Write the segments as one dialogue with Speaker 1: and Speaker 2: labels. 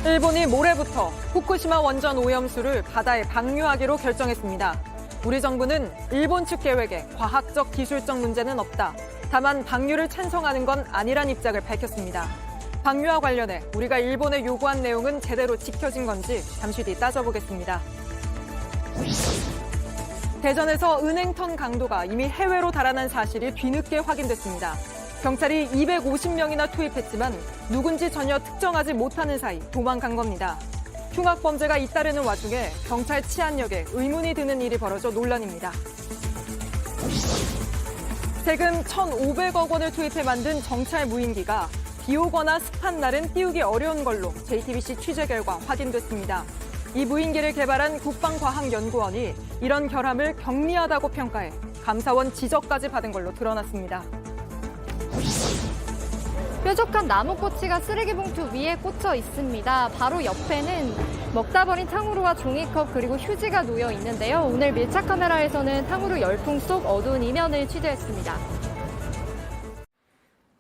Speaker 1: 일본이 모레부터 후쿠시마 원전 오염수를 바다에 방류하기로 결정했습니다. 우리 정부는 일본 측 계획에 과학적, 기술적 문제는 없다. 다만 방류를 찬성하는 건 아니란 입장을 밝혔습니다. 방류와 관련해 우리가 일본에 요구한 내용은 제대로 지켜진 건지 잠시 뒤 따져보겠습니다. 대전에서 은행턴 강도가 이미 해외로 달아난 사실이 뒤늦게 확인됐습니다. 경찰이 250명이나 투입했지만 누군지 전혀 특정하지 못하는 사이 도망간 겁니다. 흉악 범죄가 잇따르는 와중에 경찰 치안력에 의문이 드는 일이 벌어져 논란입니다. 세금 1,500억 원을 투입해 만든 정찰 무인기가 비 오거나 습한 날은 띄우기 어려운 걸로 JTBC 취재 결과 확인됐습니다. 이 무인기를 개발한 국방과학연구원이 이런 결함을 경미하다고 평가해 감사원 지적까지 받은 걸로 드러났습니다.
Speaker 2: 뾰족한 나무꼬치가 쓰레기 봉투 위에 꽂혀 있습니다. 바로 옆에는 먹다 버린 탕후루와 종이컵 그리고 휴지가 놓여 있는데요. 오늘 밀착 카메라에서는 탕후루 열풍 속 어두운 이면을 취재했습니다.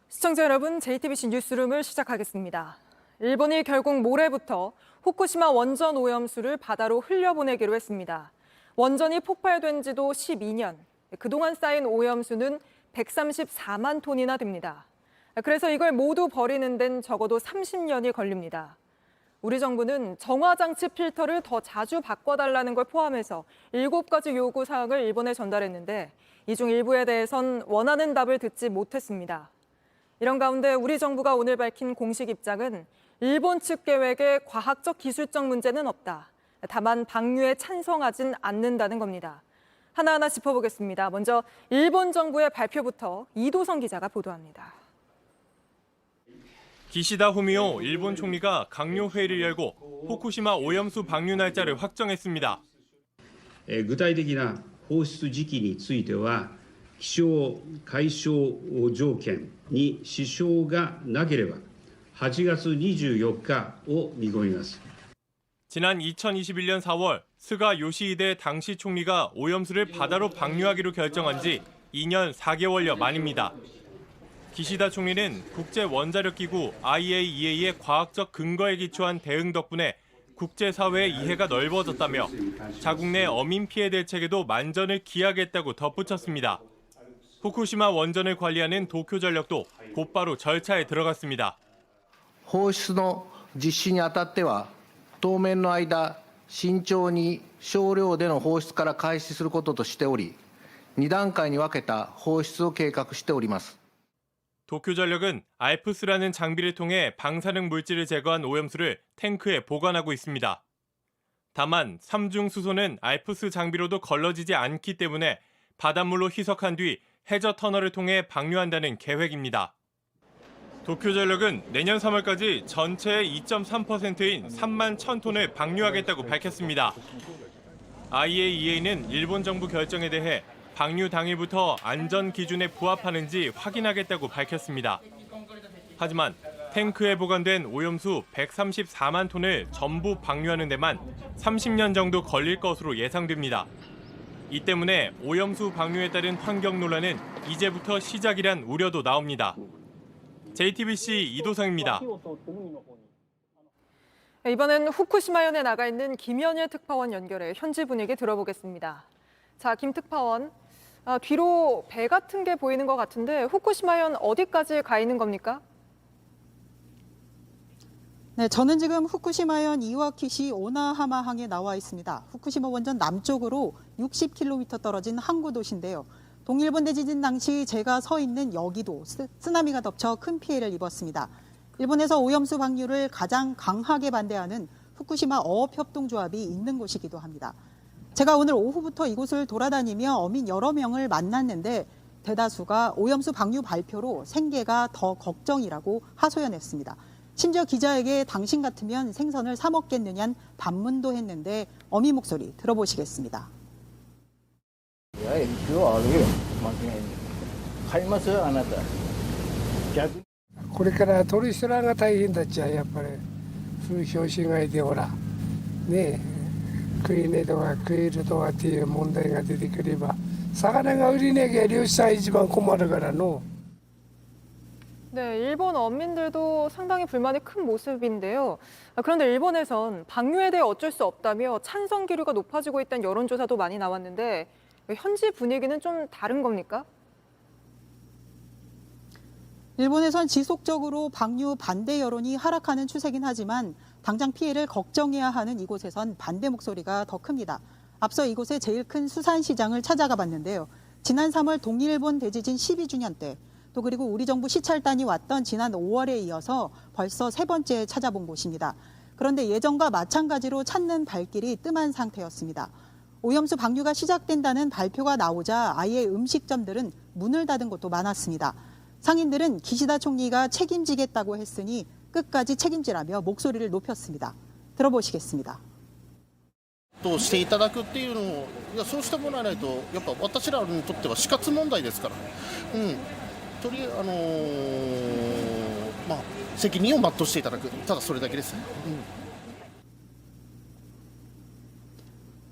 Speaker 1: 시청자 여러분, JTBC 뉴스룸을 시작하겠습니다. 일본이 결국 모레부터 후쿠시마 원전 오염수를 바다로 흘려보내기로 했습니다. 원전이 폭발된 지도 12년, 그동안 쌓인 오염수는 134만 톤이나 됩니다. 그래서 이걸 모두 버리는 데는 적어도 30년이 걸립니다. 우리 정부는 정화장치 필터를 더 자주 바꿔달라는 걸 포함해서 7가지 요구 사항을 일본에 전달했는데 이 중 일부에 대해선 원하는 답을 듣지 못했습니다. 이런 가운데 우리 정부가 오늘 밝힌 공식 입장은 일본 측 계획에 과학적, 기술적 문제는 없다. 다만 방류에 찬성하진 않는다는 겁니다. 하나하나 짚어보겠습니다. 먼저 일본 정부의 발표부터 이도성 기자가 보도합니다.
Speaker 3: 기시다 후미오 일본 총리가 강요 회의를 열고 후쿠시마 오염수 방류 날짜를 확정했습니다.
Speaker 4: 具体的な放出時期については気象解消条件に支障がなければ8月24日を見込みます。
Speaker 3: 지난 2021년 4월 스가 요시히데 당시 총리가 오염수를 바다로 방류하기로 결정한 지 2년 4개월여 만입니다. 기시다 총리는 국제원자력기구 IAEA의 과학적 근거에 기초한 대응 덕분에 국제사회의 이해가 넓어졌다며 자국 내 어민 피해 대책에도 만전을 기하겠다고 덧붙였습니다. 후쿠시마 원전을 관리하는 도쿄전력도 곧바로 절차에 들어갔습니다.
Speaker 5: 放出の実施にあたっては当面の間慎重に少量での放出から開始することとしており2段階に分けた放出を計画しております。
Speaker 3: 도쿄전력은 알프스라는 장비를 통해 방사능 물질을 제거한 오염수를 탱크에 보관하고 있습니다. 다만 삼중 수소는 알프스 장비로도 걸러지지 않기 때문에 바닷물로 희석한 뒤 해저 터널을 통해 방류한다는 계획입니다. 도쿄전력은 내년 3월까지 전체의 2.3%인 3만 1,000톤을 방류하겠다고 밝혔습니다. IAEA는 일본 정부 결정에 대해 방류 당일부터 안전 기준에 부합하는지 확인하겠다고 밝혔습니다. 하지만 탱크에 보관된 오염수 134만 톤을 전부 방류하는 데만 30년 정도 걸릴 것으로 예상됩니다. 이 때문에 오염수 방류에 따른 환경 논란은 이제부터 시작이란 우려도 나옵니다. JTBC 이도성입니다.
Speaker 1: 이번엔 후쿠시마현에 나가 있는 김현일 특파원 연결해 현지 분위기 들어보겠습니다. 자, 김 특파원, 뒤로 배 같은 게 보이는 것 같은데 후쿠시마현 어디까지 가 있는 겁니까?
Speaker 6: 네, 저는 지금 후쿠시마현 이와키시 오나하마항에 나와 있습니다. 후쿠시마 원전 남쪽으로 60km 떨어진 항구 도시인데요. 동일본 대지진 당시 제가 서 있는 여기도 쓰나미가 덮쳐 큰 피해를 입었습니다. 일본에서 오염수 방류를 가장 강하게 반대하는 후쿠시마 어업협동조합이 있는 곳이기도 합니다. 제가 오늘 오후부터 이곳을 돌아다니며 어민 여러 명을 만났는데 대다수가 오염수 방류 발표로 생계가 더 걱정이라고 하소연했습니다. 심지어 기자에게 당신 같으면 생선을 사 먹겠느냐는 반문도 했는데 어민 목소리 들어보시겠습니다.
Speaker 7: これから取り捨てらが大変だっちゃやっぱり風評被害でほらね食い値とか食えるとかっていう問題が出てくれば魚が売りなきゃ漁師さん一番困るからの。
Speaker 1: 네, 일본 어민들도 상당히 불만이 큰 모습인데요. 그런데 일본에선 방류에 대해 어쩔 수 없다며 찬성 기류가 높아지고 있다는 여론조사도 많이 나왔는데 현지 분위기는 좀 다른 겁니까?
Speaker 6: 일본에선 지속적으로 방류 반대 여론이 하락하는 추세긴 하지만 당장 피해를 걱정해야 하는 이곳에선 반대 목소리가 더 큽니다. 앞서 이곳의 제일 큰 수산시장을 찾아가 봤는데요. 지난 3월 동일본 대지진 12주년 때, 또 그리고 우리 정부 시찰단이 왔던 지난 5월에 이어서 벌써 세 번째 찾아본 곳입니다. 그런데 예전과 마찬가지로 찾는 발길이 뜸한 상태였습니다. 오염수 방류가 시작된다는 발표가 나오자 아예 음식점들은 문을 닫은 곳도 많았습니다. 상인들은 기시다 총리가 책임지겠다고 했으니 끝까지 책임지라며 목소리를 높였습니다. 들어보시겠습니다.
Speaker 8: としていただくっていうのをそうしてもらわないとやっぱ私らにとっては死活問題ですから、とりあえず責任を全うしていただくただそれだけです。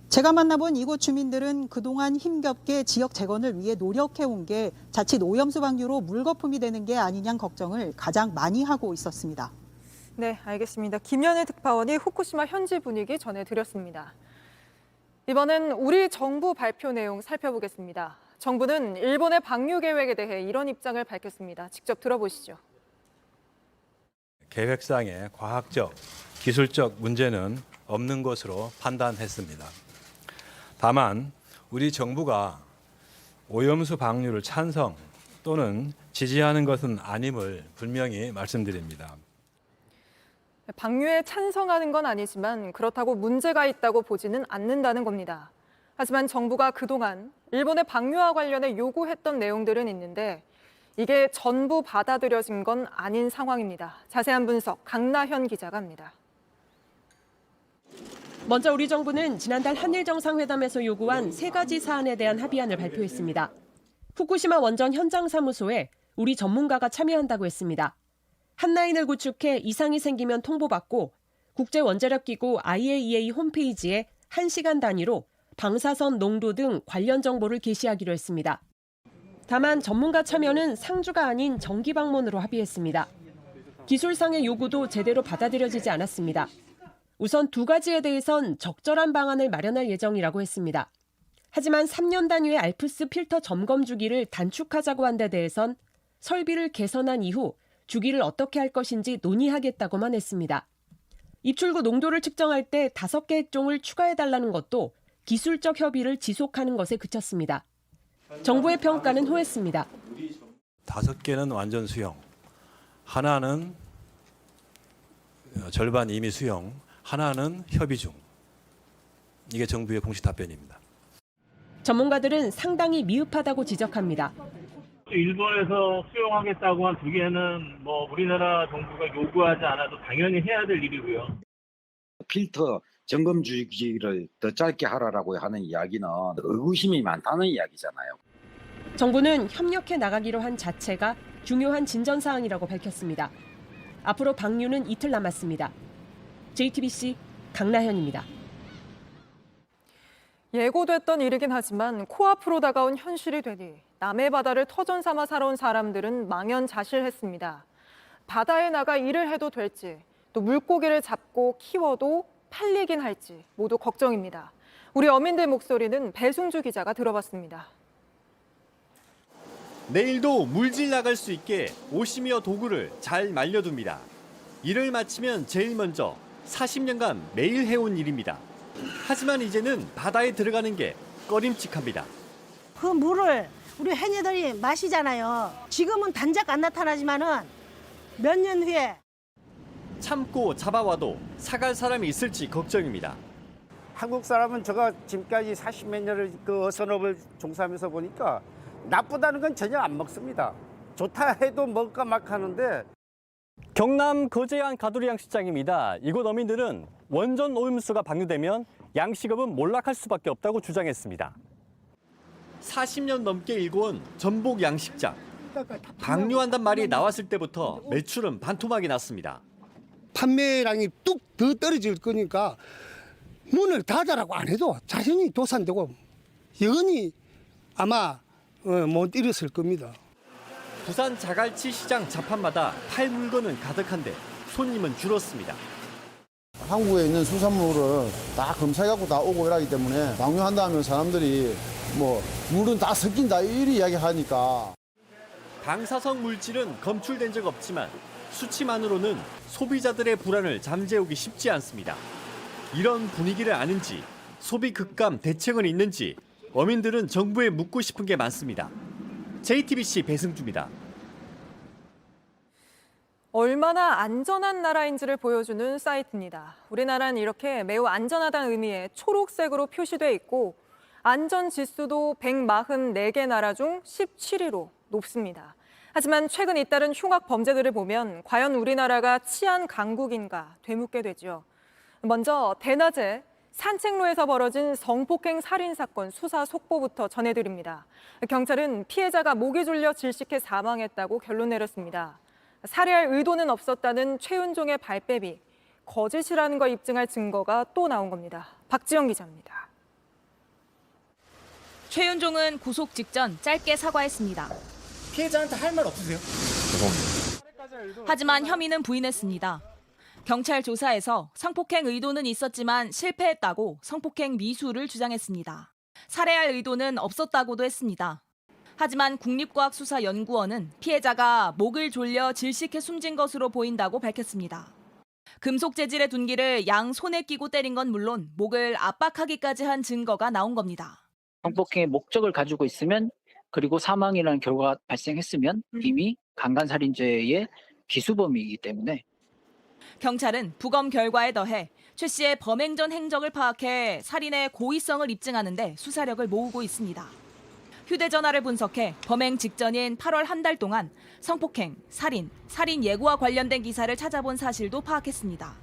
Speaker 6: 제가 만나본 이곳 주민들은 그동안 힘겹게 지역 재건을 위해 노력해온 게 자칫 오염수 방류로 물거품이 되는 게 아니냐는 걱정을 가장 많이 하고 있었습니다.
Speaker 1: 네, 알겠습니다. 김연애 특파원이 후쿠시마 현지 분위기 전해드렸습니다. 이번엔 우리 정부 발표 내용 살펴보겠습니다. 정부는 일본의 방류 계획에 대해 이런 입장을 밝혔습니다. 직접 들어보시죠.
Speaker 9: 계획상의 과학적, 기술적 문제는 없는 것으로 판단했습니다. 다만 우리 정부가 오염수 방류를 찬성 또는 지지하는 것은 아님을 분명히 말씀드립니다.
Speaker 1: 방류에 찬성하는 건 아니지만 그렇다고 문제가 있다고 보지는 않는다는 겁니다. 하지만 정부가 그동안 일본의 방류와 관련해 요구했던 내용들은 있는데 이게 전부 받아들여진 건 아닌 상황입니다. 자세한 분석 강나현 기자가 합니다.
Speaker 10: 먼저 우리 정부는 지난달 한일 정상회담에서 요구한 3가지 사안에 대한 합의안을 발표했습니다. 후쿠시마 원전 현장 사무소에 우리 전문가가 참여한다고 했습니다. 한 라인을 구축해 이상이 생기면 통보받고 국제원자력기구 IAEA 홈페이지에 1시간 단위로 방사선 농도 등 관련 정보를 게시하기로 했습니다. 다만 전문가 참여는 상주가 아닌 정기 방문으로 합의했습니다. 기술상의 요구도 제대로 받아들여지지 않았습니다. 우선 2가지에 대해선 적절한 방안을 마련할 예정이라고 했습니다. 하지만 3년 단위의 알프스 필터 점검 주기를 단축하자고 한 데 대해선 설비를 개선한 이후 주기를 어떻게 할 것인지 논의하겠다고만 했습니다. 입출구 농도를 측정할 때 5개 핵종을 추가해달라는 것도 기술적 협의를 지속하는 것에 그쳤습니다. 정부의 평가는 호했습니다.
Speaker 9: 5개는 완전 수용, 하나는 절반 이미 수용, 하나는 협의 중. 이게 정부의 공식 답변입니다.
Speaker 10: 전문가들은 상당히 미흡하다고 지적합니다.
Speaker 11: 일본에서 수용하겠다고 한 2개는 우리나라 정부가 요구하지 않아도 당연히 해야 될 일이고요.
Speaker 12: 필터 점검 주기를 더 짧게 하라고 하는 이야기는 의구심이 많다는 이야기잖아요.
Speaker 10: 정부는 협력해 나가기로 한 자체가 중요한 진전 사항이라고 밝혔습니다. 앞으로 방류는 이틀 남았습니다. JTBC 강나현입니다.
Speaker 1: 예고됐던 일이긴 하지만 코앞으로 다가온 현실이 되니 남의 바다를 터전 삼아 살아온 사람들은 망연자실했습니다. 바다에 나가 일을 해도 될지, 또 물고기를 잡고 키워도 팔리긴 할지 모두 걱정입니다. 우리 어민들 목소리는 배승주 기자가 들어봤습니다.
Speaker 13: 내일도 물질 나갈 수 있게 오시미어 도구를 잘 말려둡니다. 일을 마치면 제일 먼저 40년간 매일 해온 일입니다. 하지만 이제는 바다에 들어가는 게 꺼림칙합니다.
Speaker 14: 그 물을 우리 해녀들이 마시잖아요. 지금은 단작 안 나타나지만은 몇 년 후에
Speaker 13: 참고 잡아와도 사갈 사람이 있을지 걱정입니다.
Speaker 15: 한국 사람은 제가 지금까지 40몇 년을 그 어선업을 종사하면서 보니까 나쁘다는 건 전혀 안 먹습니다. 좋다 해도 먹을까 막 하는데.
Speaker 13: 경남 거제안 가두리 양식장입니다. 이곳 어민들은 원전 오염수가 방류되면 양식업은 몰락할 수밖에 없다고 주장했습니다. 40년 넘게 일궈온 전복 양식장. 방류한단 말이 나왔을 때부터 매출은 반토막이 났습니다.
Speaker 7: 판매량이 뚝 더 떨어질 거니까 문을 닫아라고 안 해도 자신이 도산되고 영원히 아마 못 일었을 겁니다.
Speaker 13: 부산 자갈치 시장 자판마다 팔 물건은 가득한데 손님은 줄었습니다.
Speaker 16: 한국에 있는 수산물을 다 검사해갖고 다 오고 이러기 때문에 방류한다면 사람들이 뭐 물은 다 섞인다 이리 이야기하니까.
Speaker 13: 방사성 물질은 검출된 적 없지만 수치만으로는 소비자들의 불안을 잠재우기 쉽지 않습니다. 이런 분위기를 아는지 소비 급감 대책은 있는지 어민들은 정부에 묻고 싶은 게 많습니다. JTBC 배승주입니다.
Speaker 1: 얼마나 안전한 나라인지를 보여주는 사이트입니다. 우리나라는 이렇게 매우 안전하다는 의미의 초록색으로 표시돼 있고 안전 지수도 144개 나라 중 17위로 높습니다. 하지만 최근 잇따른 흉악 범죄들을 보면 과연 우리나라가 치안 강국인가 되묻게 되죠. 먼저 대낮에 산책로에서 벌어진 성폭행 살인 사건 수사 속보부터 전해드립니다. 경찰은 피해자가 목이 졸려 질식해 사망했다고 결론 내렸습니다. 살해할 의도는 없었다는 최윤종의 발뺌이 거짓이라는 걸 입증할 증거가 또 나온 겁니다. 박지영 기자입니다.
Speaker 17: 최윤종은 구속 직전 짧게 사과했습니다.
Speaker 18: 피해자한테 할 말 없으세요?
Speaker 17: 죄송합니다. 하지만 혐의는 부인했습니다. 경찰 조사에서 성폭행 의도는 있었지만 실패했다고 성폭행 미수를 주장했습니다. 살해할 의도는 없었다고도 했습니다. 하지만 국립과학수사연구원은 피해자가 목을 졸려 질식해 숨진 것으로 보인다고 밝혔습니다. 금속 재질의 둔기를 양 손에 끼고 때린 건 물론 목을 압박하기까지 한 증거가 나온 겁니다.
Speaker 19: 성폭행의 목적을 가지고 있으면 그리고 사망이라는 결과가 발생했으면 이미 강간살인죄의 기수범이기 때문에
Speaker 17: 경찰은 부검 결과에 더해 최 씨의 범행 전 행적을 파악해 살인의 고의성을 입증하는 데 수사력을 모으고 있습니다. 휴대전화를 분석해 범행 직전인 8월 한 달 동안 성폭행, 살인 예고와 관련된 기사를 찾아본 사실도 파악했습니다.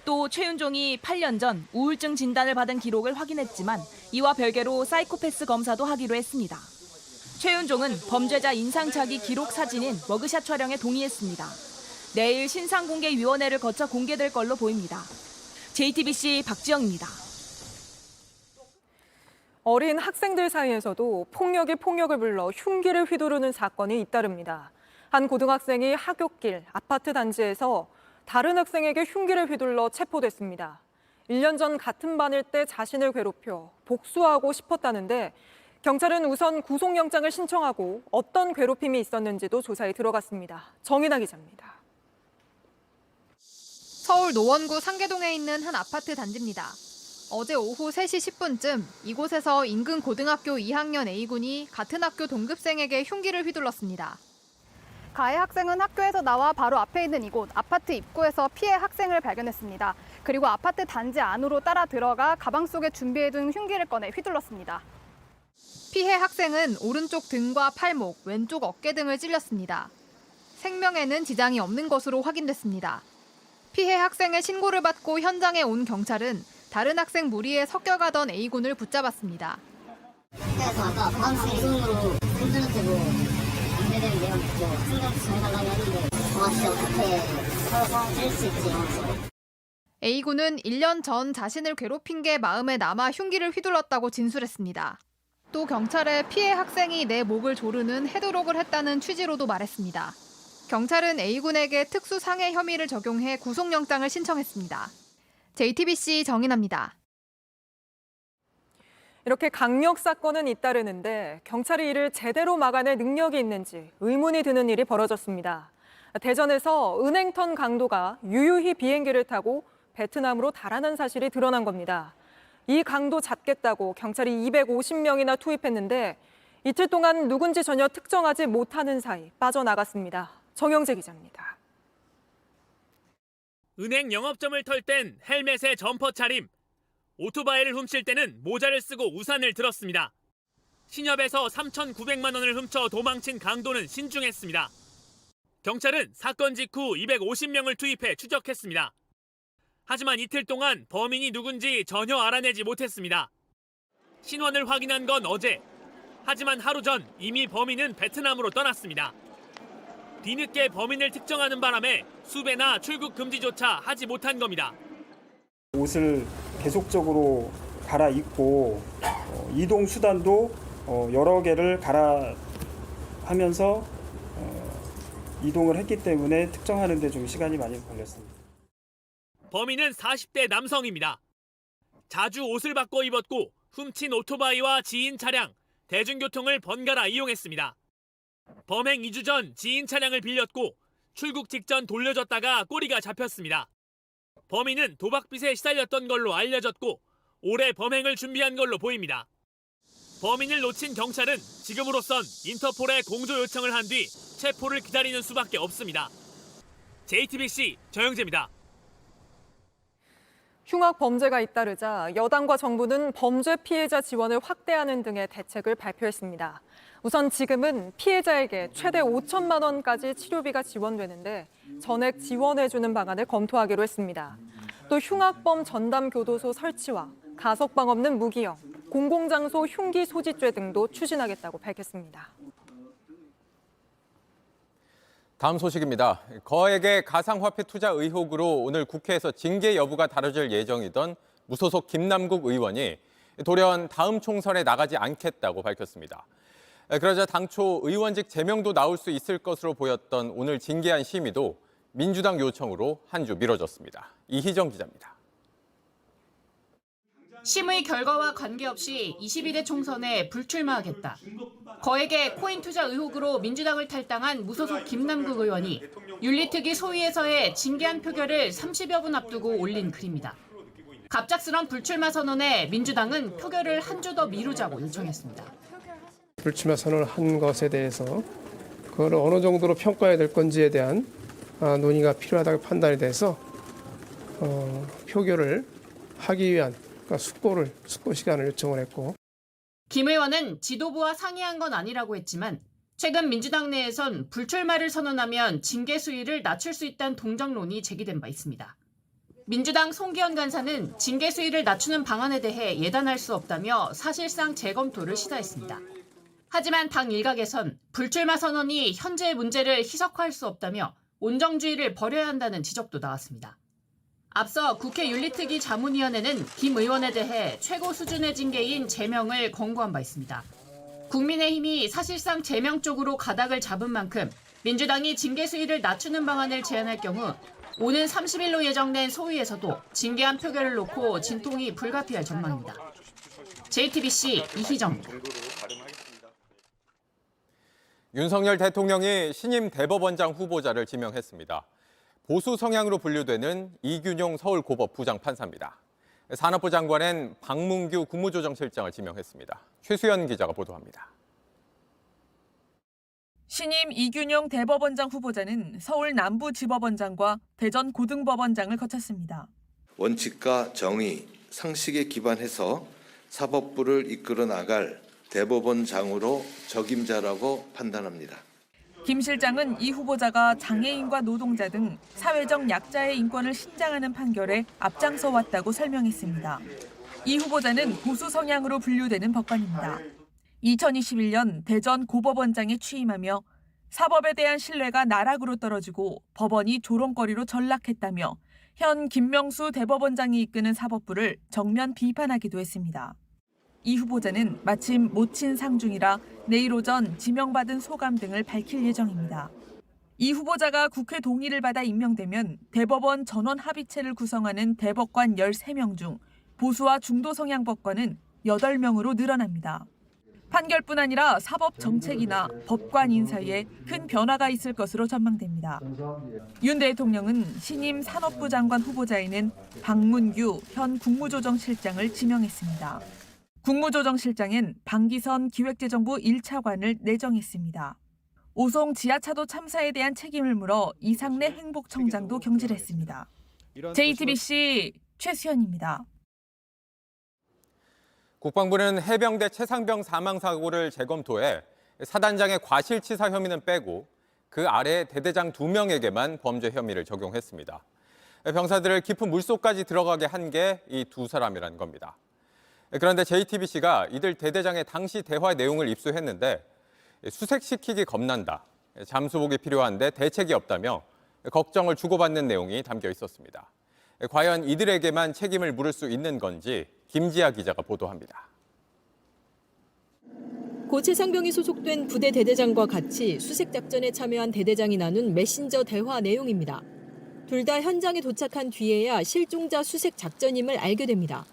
Speaker 17: 또 최윤종이 8년 전 우울증 진단을 받은 기록을 확인했지만 이와 별개로 사이코패스 검사도 하기로 했습니다. 최윤종은 범죄자 인상착의 기록 사진인 머그샷 촬영에 동의했습니다. 내일 신상공개위원회를 거쳐 공개될 걸로 보입니다. JTBC 박지영입니다.
Speaker 1: 어린 학생들 사이에서도 폭력이 폭력을 불러 흉기를 휘두르는 사건이 잇따릅니다. 한 고등학생이 하굣길 아파트 단지에서 다른 학생에게 흉기를 휘둘러 체포됐습니다. 1년 전 같은 반일 때 자신을 괴롭혀 복수하고 싶었다는데 경찰은 우선 구속영장을 신청하고 어떤 괴롭힘이 있었는지도 조사에 들어갔습니다. 정인아 기자입니다.
Speaker 2: 서울 노원구 상계동에 있는 한 아파트 단지입니다. 어제 오후 3시 10분쯤 이곳에서 인근 고등학교 2학년 A군이 같은 학교 동급생에게 흉기를 휘둘렀습니다. 가해 학생은 학교에서 나와 바로 앞에 있는 이곳 아파트 입구에서 피해 학생을 발견했습니다. 그리고 아파트 단지 안으로 따라 들어가 가방 속에 준비해둔 흉기를 꺼내 휘둘렀습니다. 피해 학생은 오른쪽 등과 팔목, 왼쪽 어깨 등을 찔렸습니다. 생명에는 지장이 없는 것으로 확인됐습니다. 피해 학생의 신고를 받고 현장에 온 경찰은 다른 학생 무리에 섞여가던 A군을 붙잡았습니다.
Speaker 20: 학교에서 아까 보강생 손으로 손들한테 안 되는 내용 생각 좀 해달라고 했는데 진짜 어떻게 서로 찔릴 수 있지 하면서.
Speaker 2: A군은 1년 전 자신을 괴롭힌 게 마음에 남아 흉기를 휘둘렀다고 진술했습니다. 또 경찰에 피해 학생이 내 목을 조르는 헤드록을 했다는 취지로도 말했습니다. 경찰은 A군에게 특수상해 혐의를 적용해 구속영장을 신청했습니다. JTBC 정인아입니다.
Speaker 1: 이렇게 강력 사건은 잇따르는데 경찰이 이를 제대로 막아낼 능력이 있는지 의문이 드는 일이 벌어졌습니다. 대전에서 은행턴 강도가 유유히 비행기를 타고 베트남으로 달아난 사실이 드러난 겁니다. 이 강도 잡겠다고 경찰이 250명이나 투입했는데 이틀 동안 누군지 전혀 특정하지 못하는 사이 빠져나갔습니다. 정영재 기자입니다.
Speaker 21: 은행 영업점을 털 땐 헬멧에 점퍼 차림, 오토바이를 훔칠 때는 모자를 쓰고 우산을 들었습니다. 신협에서 3,900만 원을 훔쳐 도망친 강도는 신중했습니다. 경찰은 사건 직후 250명을 투입해 추적했습니다. 하지만 이틀 동안 범인이 누군지 전혀 알아내지 못했습니다. 신원을 확인한 건 어제. 하지만 하루 전 이미 범인은 베트남으로 떠났습니다. 뒤늦게 범인을 특정하는 바람에 수배나 출국 금지조차 하지 못한 겁니다.
Speaker 22: 옷을 계속적으로 갈아입고 이동 수단도 여러 개를 갈아하면서 이동을 했기 때문에 특정하는 데 좀 시간이 많이 걸렸습니다.
Speaker 21: 범인은 40대 남성입니다. 자주 옷을 바꿔 입었고 훔친 오토바이와 지인 차량, 대중교통을 번갈아 이용했습니다. 범행 2주 전 지인 차량을 빌렸고 출국 직전 돌려줬다가 꼬리가 잡혔습니다. 범인은 도박빚에 시달렸던 걸로 알려졌고 올해 범행을 준비한 걸로 보입니다. 범인을 놓친 경찰은 지금으로선 인터폴에 공조 요청을 한 뒤 체포를 기다리는 수밖에 없습니다. JTBC 정영재입니다.
Speaker 1: 흉악 범죄가 잇따르자 여당과 정부는 범죄 피해자 지원을 확대하는 등의 대책을 발표했습니다. 우선 지금은 피해자에게 최대 5천만 원까지 치료비가 지원되는데 전액 지원해주는 방안을 검토하기로 했습니다. 또 흉악범 전담교도소 설치와 가석방 없는 무기형, 공공장소 흉기 소지죄 등도 추진하겠다고 밝혔습니다.
Speaker 4: 다음 소식입니다. 거액의 가상화폐 투자 의혹으로 오늘 국회에서 징계 여부가 다뤄질 예정이던 무소속 김남국 의원이 돌연 다음 총선에 나가지 않겠다고 밝혔습니다. 그러자 당초 의원직 제명도 나올 수 있을 것으로 보였던 오늘 징계안 심의도 민주당 요청으로 한 주 미뤄졌습니다. 이희정 기자입니다.
Speaker 5: 심의 결과와 관계없이 21대 총선에 불출마하겠다. 거액의 코인 투자 의혹으로 민주당을 탈당한 무소속 김남국 의원이 윤리특위 소위에서의 징계안 표결을 30여 분 앞두고 올린 글입니다. 갑작스런 불출마 선언에 민주당은 표결을 한 주 더 미루자고 요청했습니다.
Speaker 7: 불출마 선언을 한 것에 대해서 그걸 어느 정도로 평가해야 될 건지에 대한 논의가 필요하다고 판단이 돼서 표결을 하기 위한 숙고 시간을 요청을 했고.
Speaker 5: 김 의원은 지도부와 상의한 건 아니라고 했지만 최근 민주당 내에선 불출마를 선언하면 징계 수위를 낮출 수 있다는 동정론이 제기된 바 있습니다. 민주당 송기현 간사는 징계 수위를 낮추는 방안에 대해 예단할 수 없다며 사실상 재검토를 시사했습니다. 하지만 당 일각에선 불출마 선언이 현재의 문제를 희석화할 수 없다며 온정주의를 버려야 한다는 지적도 나왔습니다. 앞서 국회 윤리특위 자문위원회는 김 의원에 대해 최고 수준의 징계인 제명을 권고한 바 있습니다. 국민의힘이 사실상 제명 쪽으로 가닥을 잡은 만큼 민주당이 징계 수위를 낮추는 방안을 제안할 경우 오는 30일로 예정된 소위에서도 징계안 표결을 놓고 진통이 불가피할 전망입니다. JTBC 이희정입니다.
Speaker 4: 윤석열 대통령이 신임 대법원장 후보자를 지명했습니다. 보수 성향으로 분류되는 이균용 서울고법 부장판사입니다. 산업부 장관은 박문규 국무조정실장을 지명했습니다. 최수연 기자가 보도합니다.
Speaker 23: 신임 이균용 대법원장 후보자는 서울 남부지법원장과 대전 고등법원장을 거쳤습니다.
Speaker 24: 원칙과 정의, 상식에 기반해서 사법부를 이끌어 나갈 대법원장으로 적임자라고 판단합니다.
Speaker 23: 김 실장은 이 후보자가 장애인과 노동자 등 사회적 약자의 인권을 신장하는 판결에 앞장서 왔다고 설명했습니다. 이 후보자는 보수 성향으로 분류되는 법관입니다. 2021년 대전 고법원장에 취임하며 사법에 대한 신뢰가 나락으로 떨어지고 법원이 조롱거리로 전락했다며 현 김명수 대법원장이 이끄는 사법부를 정면 비판하기도 했습니다. 이 후보자는 마침 모친 상중이라 내일 오전 지명받은 소감 등을 밝힐 예정입니다. 이 후보자가 국회 동의를 받아 임명되면 대법원 전원 합의체를 구성하는 대법관 13명 중 보수와 중도 성향 법관은 8명으로 늘어납니다. 판결뿐 아니라 사법 정책이나 법관 인사에 큰 변화가 있을 것으로 전망됩니다. 윤 대통령은 신임 산업부 장관 후보자에는 박문규 현 국무조정실장을 지명했습니다. 국무조정실장엔 방기선 기획재정부 1차관을 내정했습니다. 오송 지하차도 참사에 대한 책임을 물어 이상래 행복청장도 경질했습니다. JTBC 최수연입니다.
Speaker 4: 국방부는 해병대 최상병 사망 사고를 재검토해 사단장의 과실치사 혐의는 빼고 그 아래 대대장 2명에게만 범죄 혐의를 적용했습니다. 병사들을 깊은 물속까지 들어가게 한 게 이 두 사람이라는 겁니다. 그런데 JTBC가 이들 대대장의 당시 대화 내용을 입수했는데 수색시키기 겁난다, 잠수복이 필요한데 대책이 없다며 걱정을 주고받는 내용이 담겨 있었습니다. 과연 이들에게만 책임을 물을 수 있는 건지 김지아 기자가 보도합니다.
Speaker 3: 고 최상병이 소속된 부대 대대장과 같이 수색 작전에 참여한 대대장이 나눈 메신저 대화 내용입니다. 둘 다 현장에 도착한 뒤에야 실종자 수색 작전임을 알게 됩니다.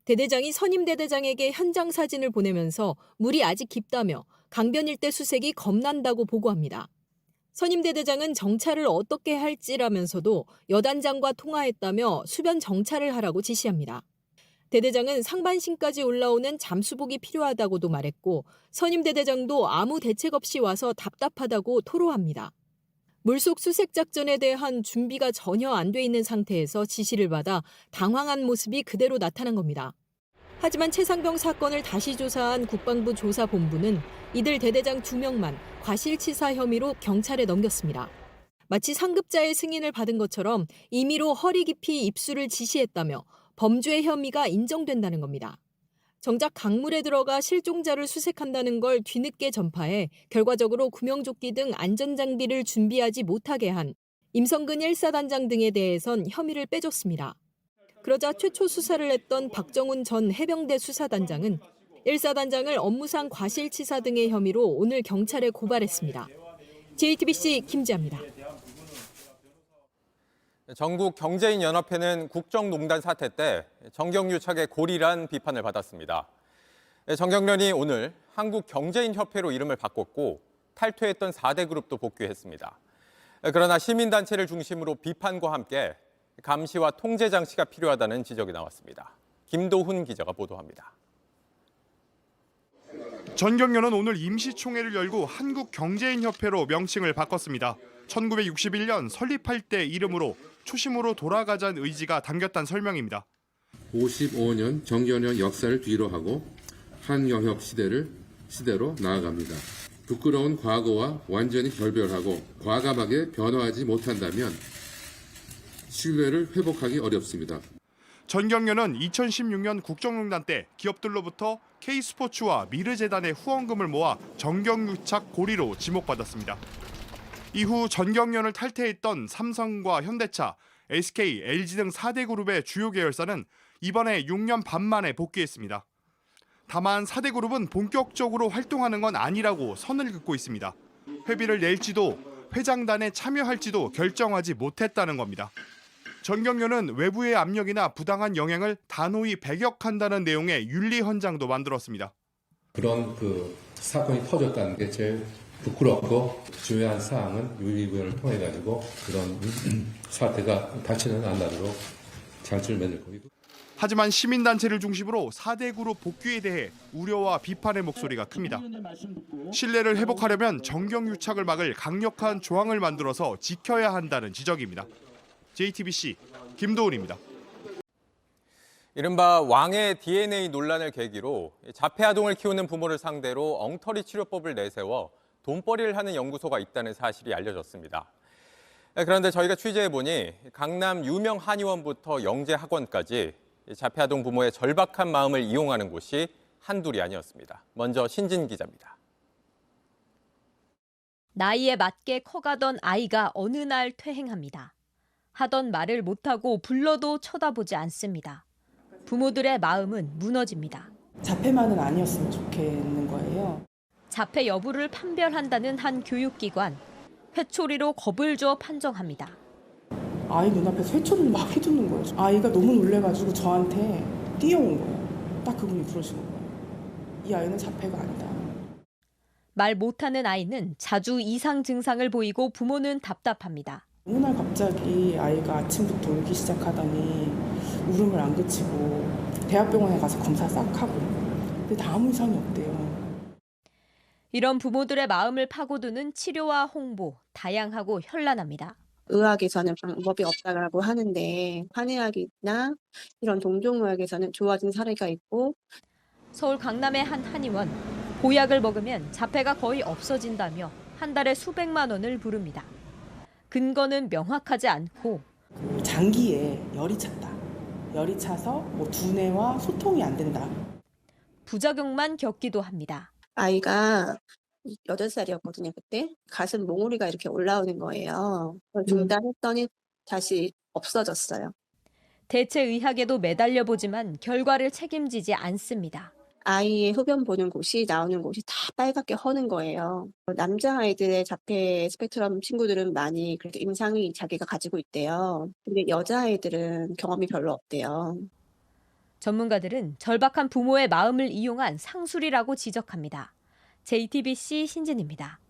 Speaker 3: 대대장이 선임 대대장에게 현장 사진을 보내면서 물이 아직 깊다며 강변 일대 수색이 겁난다고 보고합니다. 선임 대대장은 정찰을 어떻게 할지라면서도 여단장과 통화했다며 수변 정찰을 하라고 지시합니다. 대대장은 상반신까지 올라오는 잠수복이 필요하다고도 말했고 선임 대대장도 아무 대책 없이 와서 답답하다고 토로합니다. 물속 수색 작전에 대한 준비가 전혀 안 돼 있는 상태에서 지시를 받아 당황한 모습이 그대로 나타난 겁니다. 하지만 최상병 사건을 다시 조사한 국방부 조사본부는 이들 대대장 2명만 과실치사 혐의로 경찰에 넘겼습니다. 마치 상급자의 승인을 받은 것처럼 임의로 허리 깊이 입수를 지시했다며 범죄 혐의가 인정된다는 겁니다. 정작 강물에 들어가 실종자를 수색한다는 걸 뒤늦게 전파해 결과적으로 구명조끼 등 안전장비를 준비하지 못하게 한 임성근 1사단장 등에 대해선 혐의를 빼줬습니다. 그러자 최초 수사를 했던 박정훈 전 해병대 수사단장은 1사단장을 업무상 과실치사 등의 혐의로 오늘 경찰에 고발했습니다. JTBC 김지아입니다.
Speaker 4: 전국경제인연합회는 국정농단 사태 때 정경유착의 고리란 비판을 받았습니다. 정경련이 오늘 한국경제인협회로 이름을 바꿨고 탈퇴했던 4대 그룹도 복귀했습니다. 그러나 시민단체를 중심으로 비판과 함께 감시와 통제 장치가 필요하다는 지적이 나왔습니다. 김도훈 기자가 보도합니다.
Speaker 6: 전경련은 오늘 임시총회를 열고 한국경제인협회로 명칭을 바꿨습니다. 1961년 설립할 때 이름으로 초심으로 돌아가자는 의지가 담겼다는 설명입니다.
Speaker 8: 55년 정경련 역사를 뒤로하고 한영협 시대로 나아갑니다. 부끄러운 과거와 완전히 결별하고 과감하게 변화하지 못한다면 신뢰를 회복하기 어렵습니다.
Speaker 6: 전경련은 2016년 국정농단 때 기업들로부터 K스포츠와 미르재단의 후원금을 모아 정경유착 고리로 지목받았습니다. 이후 전경련을 탈퇴했던 삼성과 현대차, SK, LG 등 4대 그룹의 주요 계열사는 이번에 6년 반 만에 복귀했습니다. 다만 4대 그룹은 본격적으로 활동하는 건 아니라고 선을 긋고 있습니다. 회비를 낼지도 회장단에 참여할지도 결정하지 못했다는 겁니다. 전경련은 외부의 압력이나 부당한 영향을 단호히 배격한다는 내용의 윤리헌장도 만들었습니다.
Speaker 8: 그런 사건이 터졌다는 게 제일 부끄럽고 중요한 사항은 윤리위원회를 통해 가지고 그런 사태가 다시는 안 나도록 장치를 만들 거고.
Speaker 6: 하지만 시민단체를 중심으로 4대 그룹 복귀에 대해 우려와 비판의 목소리가 큽니다. 신뢰를 회복하려면 정경유착을 막을 강력한 조항을 만들어서 지켜야 한다는 지적입니다. JTBC 김도훈입니다.
Speaker 4: 이른바 왕의 DNA 논란을 계기로 자폐아동을 키우는 부모를 상대로 엉터리 치료법을 내세워 돈벌이를 하는 연구소가 있다는 사실이 알려졌습니다. 그런데 저희가 취재해보니 강남 유명 한의원부터 영재학원까지 자폐아동 부모의 절박한 마음을 이용하는 곳이 한둘이 아니었습니다. 먼저 신진 기자입니다.
Speaker 9: 나이에 맞게 커가던 아이가 어느 날 퇴행합니다. 하던 말을 못하고 불러도 쳐다보지 않습니다. 부모들의 마음은 무너집니다.
Speaker 25: 자폐만은 아니었으면 좋겠는 거예요.
Speaker 9: 자폐 여부를 판별한다는 한 교육기관. 회초리로 겁을 줘 판정합니다.
Speaker 25: 아이 눈앞에서 회초리를 막 휘두르는 거예요. 아이가 너무 놀래가지고 저한테 뛰어온 거예요. 딱 그분이 그러시는 거예요. 이 아이는 자폐가 아니다.
Speaker 9: 말 못하는 아이는 자주 이상 증상을 보이고 부모는 답답합니다.
Speaker 25: 어느 날 갑자기 아이가 아침부터 울기 시작하더니 울음을 안 그치고 대학병원에 가서 검사 싹 하고 근데 다 아무 이상이 없대요.
Speaker 9: 이런 부모들의 마음을 파고드는 치료와 홍보, 다양하고 현란합니다.
Speaker 26: 의학에서는 방법이 없다고 하는데 한의학이나 이런 동종의학에서는 좋아진 사례가 있고
Speaker 9: 서울 강남의 한 한의원, 보약을 먹으면 자폐가 거의 없어진다며 한 달에 수백만 원을 부릅니다. 근거는 명확하지 않고
Speaker 25: 장기에 열이 찼다. 열이 차서 두뇌와 소통이 안 된다.
Speaker 9: 부작용만 겪기도 합니다.
Speaker 26: 아이가 8살이었거든요, 그때. 가슴 몽우리가 이렇게 올라오는 거예요. 중단했더니 다시 없어졌어요.
Speaker 9: 대체 의학에도 매달려 보지만 결과를 책임지지 않습니다.
Speaker 26: 아이의 흡연 보는 곳이 나오는 곳이 다 빨갛게 허는 거예요. 남자아이들의 자폐 스펙트럼 친구들은 많이 그렇게 임상이 자기가 가지고 있대요. 근데 여자아이들은 경험이 별로 없대요.
Speaker 9: 전문가들은 절박한 부모의 마음을 이용한 상술이라고 지적합니다. JTBC 신진입니다.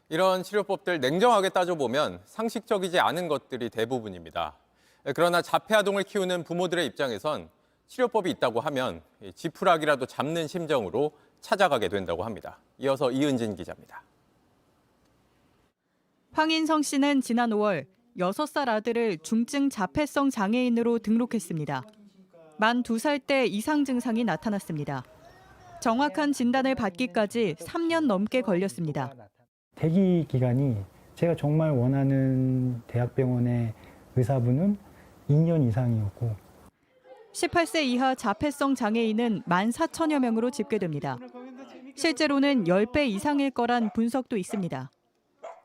Speaker 4: 이런 치료법들 냉정하게 따져보면 상식적이지 않은 것들이 대부분입니다. 그러나 자폐아동을 키우는 부모들의 입장에선 치료법이 있다고 하면 지푸라기라도 잡는 심정으로 찾아가게 된다고 합니다. 이어서 이은진 기자입니다.
Speaker 10: 황인성 씨는 지난 5월 6살 아들을 중증 자폐성 장애인으로 등록했습니다. 만 2살 때 이상 증상이 나타났습니다. 정확한 진단을 받기까지 3년 넘게 걸렸습니다.
Speaker 11: 대기 기간이 제가 정말 원하는 대학병원의 의사분은 2년 이상이었고
Speaker 10: 18세 이하 자폐성 장애인은 14,000여 명으로 집계됩니다. 실제로는 10배 이상일 거란 분석도 있습니다.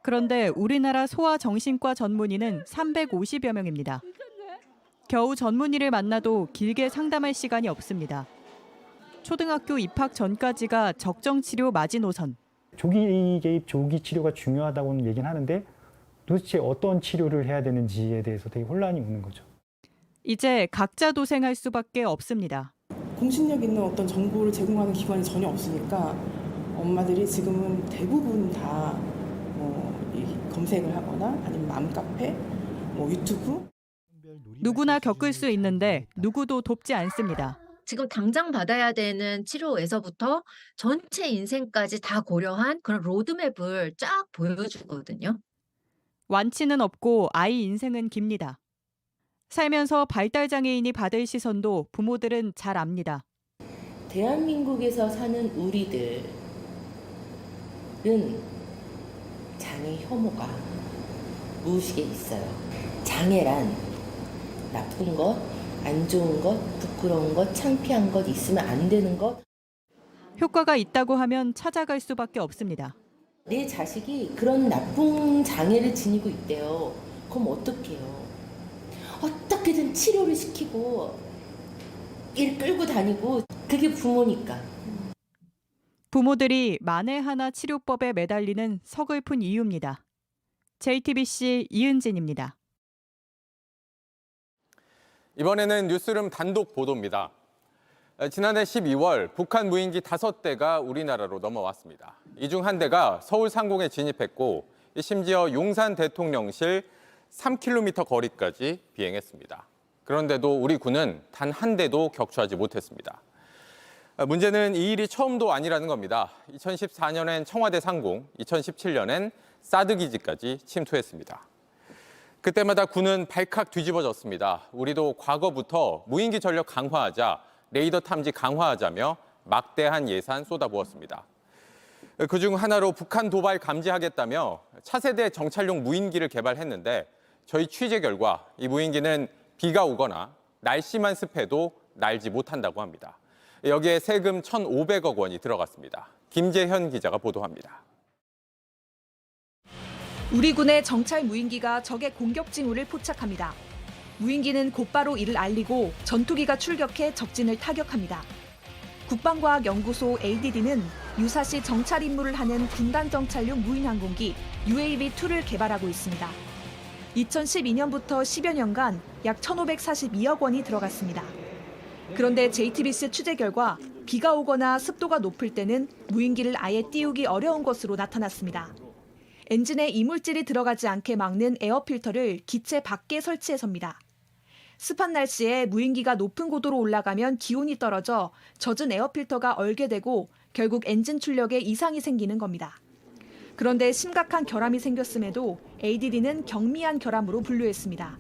Speaker 10: 그런데 우리나라 소아정신과 전문의는 350여 명입니다. 겨우 전문의를 만나도 길게 상담할 시간이 없습니다. 초등학교 입학 전까지가 적정 치료 마지노선.
Speaker 11: 조기 개입, 조기 치료가 중요하다고는 얘기는 하는데 도대체 어떤 치료를 해야 되는지에 대해서 되게 혼란이 오는 거죠.
Speaker 10: 이제 각자 도생할 수밖에 없습니다.
Speaker 25: 공신력 있는 어떤 정보를 제공하는 기관이 전혀 없으니까 엄마들이 지금은 대부분 다 검색을 하거나 아니면 맘카페, 유튜브.
Speaker 10: 누구나 겪을 수 있는데 누구도 돕지 않습니다.
Speaker 12: 지금 당장 받아야 되는 치료에서부터 전체 인생까지 다 고려한 그런 로드맵을 쫙 보여주거든요.
Speaker 10: 완치는 없고 아이 인생은 깁니다. 살면서 발달장애인이 받을 시선도 부모들은 잘 압니다.
Speaker 14: 대한민국에서 사는 우리들은 장애 혐오가 무의식에 있어요. 장애란 나쁜 것, 안 좋은 것, 부끄러운 것, 창피한 것, 있으면 안 되는 것.
Speaker 10: 효과가 있다고 하면 찾아갈 수밖에 없습니다.
Speaker 14: 내 자식이 그런 나쁜 장애를 지니고 있대요. 그럼 어떡해요? 어떻게든 치료를 시키고 이를 끌고 다니고 그게 부모니까.
Speaker 10: 부모들이 만에 하나 치료법에 매달리는 서글픈 이유입니다. JTBC 이은진입니다.
Speaker 4: 이번에는 뉴스룸 단독 보도입니다. 지난해 12월 북한 무인기 5대가 우리나라로 넘어왔습니다. 이 중 한 대가 서울 상공에 진입했고 심지어 용산 대통령실 3km 거리까지 비행했습니다. 그런데도 우리 군은 단 한 대도 격추하지 못했습니다. 문제는 이 일이 처음도 아니라는 겁니다. 2014년엔 청와대 상공, 2017년엔 사드 기지까지 침투했습니다. 그때마다 군은 발칵 뒤집어졌습니다. 우리도 과거부터 무인기 전력 강화하자, 레이더 탐지 강화하자며 막대한 예산 쏟아부었습니다. 그중 하나로 북한 도발 감지하겠다며 차세대 정찰용 무인기를 개발했는데 저희 취재 결과 이 무인기는 비가 오거나 날씨만 습해도 날지 못한다고 합니다. 여기에 세금 1,500억 원이 들어갔습니다. 김재현 기자가 보도합니다.
Speaker 17: 우리 군의 정찰 무인기가 적의 공격 징후를 포착합니다. 무인기는 곧바로 이를 알리고 전투기가 출격해 적진을 타격합니다. 국방과학연구소 ADD는 유사시 정찰 임무를 하는 분단 정찰용 무인항공기 UAV-2를 개발하고 있습니다. 2012년부터 10여 년간 약 1,542억 원이 들어갔습니다. 그런데 JTBC 취재 결과 비가 오거나 습도가 높을 때는 무인기를 아예 띄우기 어려운 것으로 나타났습니다. 엔진에 이물질이 들어가지 않게 막는 에어필터를 기체 밖에 설치해서입니다. 습한 날씨에 무인기가 높은 고도로 올라가면 기온이 떨어져 젖은 에어필터가 얼게 되고 결국 엔진 출력에 이상이 생기는 겁니다. 그런데 심각한 결함이 생겼음에도 ADD는 경미한 결함으로 분류했습니다.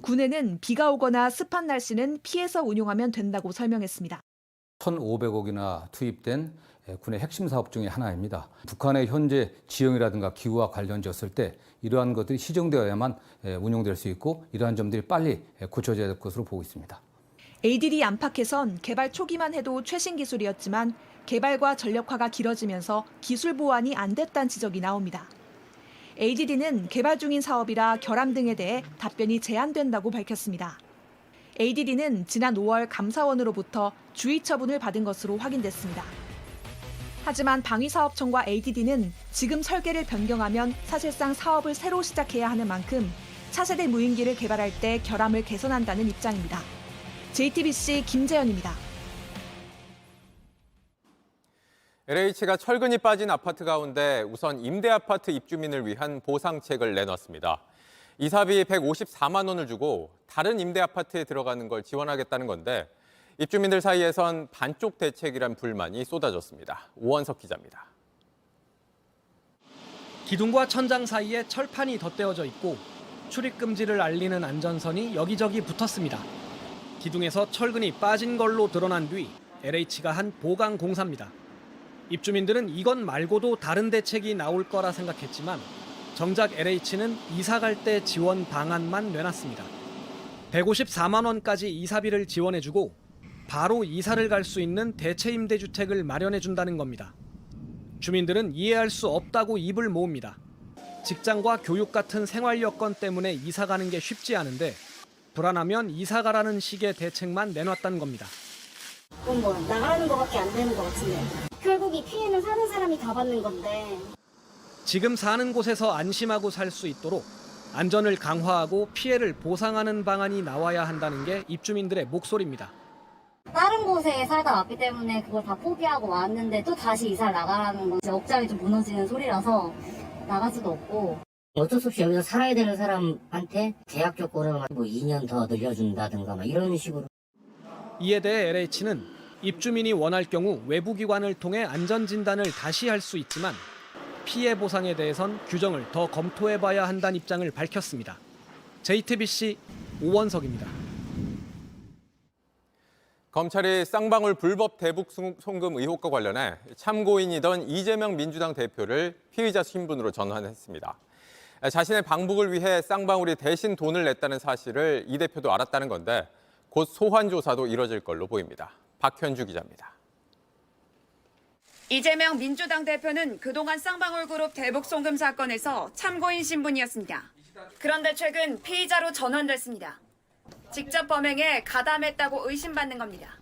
Speaker 17: 군에는 비가 오거나 습한 날씨는 피해서 운용하면 된다고 설명했습니다.
Speaker 15: 1,500억이나 투입된 군의 핵심 사업 중에 하나입니다. 북한의 현재 지형이라든가 기후와 관련졌을 때 이러한 것들이 시정되어야만 운용될 수 있고 이러한 점들이 빨리 고쳐져야 될 것으로 보고 있습니다.
Speaker 17: ADD 안팎에선 개발 초기만 해도 최신 기술이었지만 개발과 전력화가 길어지면서 기술 보완이 안 됐다는 지적이 나옵니다. ADD는 개발 중인 사업이라 결함 등에 대해 답변이 제한된다고 밝혔습니다. ADD는 지난 5월 감사원으로부터 주의 처분을 받은 것으로 확인됐습니다. 하지만 방위사업청과 ADD는 지금 설계를 변경하면 사실상 사업을 새로 시작해야 하는 만큼 차세대 무인기를 개발할 때 결함을 개선한다는 입장입니다. JTBC 김재현입니다.
Speaker 4: LH가 철근이 빠진 아파트 가운데 우선 임대 아파트 입주민을 위한 보상책을 내놨습니다. 이사비 154만 원을 주고 다른 임대 아파트에 들어가는 걸 지원하겠다는 건데 입주민들 사이에선 반쪽 대책이란 불만이 쏟아졌습니다. 오원석 기자입니다.
Speaker 2: 기둥과 천장 사이에 철판이 덧대어져 있고 출입 금지를 알리는 안전선이 여기저기 붙었습니다. 기둥에서 철근이 빠진 걸로 드러난 뒤 LH가 한 보강 공사입니다. 입주민들은 이건 말고도 다른 대책이 나올 거라 생각했지만 정작 LH는 이사 갈 때 지원 방안만 내놨습니다. 154만 원까지 이사비를 지원해주고 바로 이사를 갈 수 있는 대체 임대주택을 마련해준다는 겁니다. 주민들은 이해할 수 없다고 입을 모읍니다. 직장과 교육 같은 생활 여건 때문에 이사 가는 게 쉽지 않은데 불안하면 이사 가라는 식의 대책만 내놨다는 겁니다.
Speaker 13: 그건 뭐 나가는 거밖에 안 되는 것 같은데. 결국 이 피해는 사는 사람이 다 받는 건데.
Speaker 2: 지금 사는 곳에서 안심하고 살 수 있도록 안전을 강화하고 피해를 보상하는 방안이 나와야 한다는 게 입주민들의 목소리입니다.
Speaker 13: 다른 곳에 살다 왔기 때문에 그걸 다 포기하고 왔는데 또 다시 이사를 나가라는 건 억장이 좀 무너지는 소리라서 나갈 수도 없고.
Speaker 16: 어쩔 수 없이 여기서 살아야 되는 사람한테 계약 조건을 뭐 2년 더 늘려준다든가 막 이런 식으로.
Speaker 2: 이에 대해 LH는 입주민이 원할 경우 외부기관을 통해 안전진단을 다시 할 수 있지만 피해 보상에 대해선 규정을 더 검토해봐야 한다는 입장을 밝혔습니다. JTBC 오원석입니다.
Speaker 4: 검찰이 쌍방울 불법 대북 송금 의혹과 관련해 참고인이던 이재명 민주당 대표를 피의자 신분으로 전환했습니다. 자신의 방북을 위해 쌍방울이 대신 돈을 냈다는 사실을 이 대표도 알았다는 건데 곧 소환 조사도 이뤄질 걸로 보입니다. 박현주 기자입니다.
Speaker 18: 이재명 민주당 대표는 그동안 쌍방울그룹 대북 송금 사건에서 참고인 신분이었습니다. 그런데 최근 피의자로 전환됐습니다. 직접 범행에 가담했다고 의심받는 겁니다.